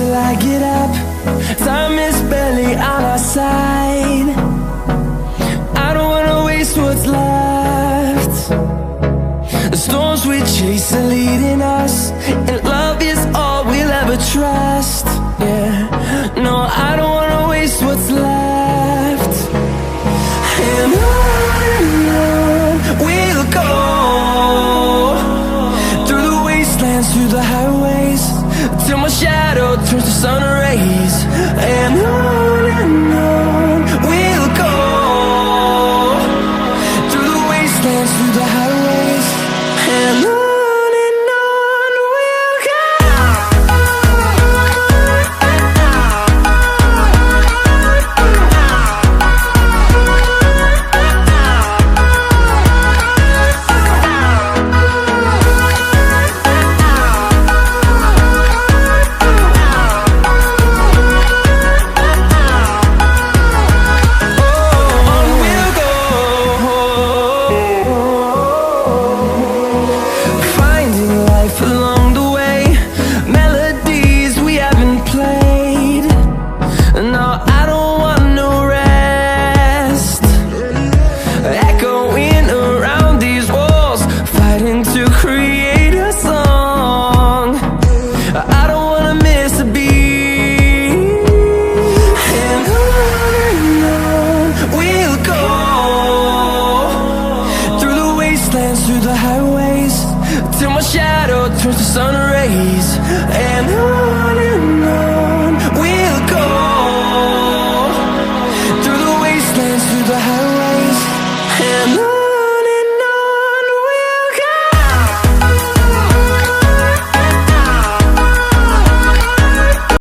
till I get up. Time is barely on our side. I don't wanna waste what's left. The storms we chase are leading us, and love is all we'll ever trust. Yeah, no, I don't wanna waste what's left. And on we'll go, through the wastelands, through the highways, till my shadow turns to sun rays.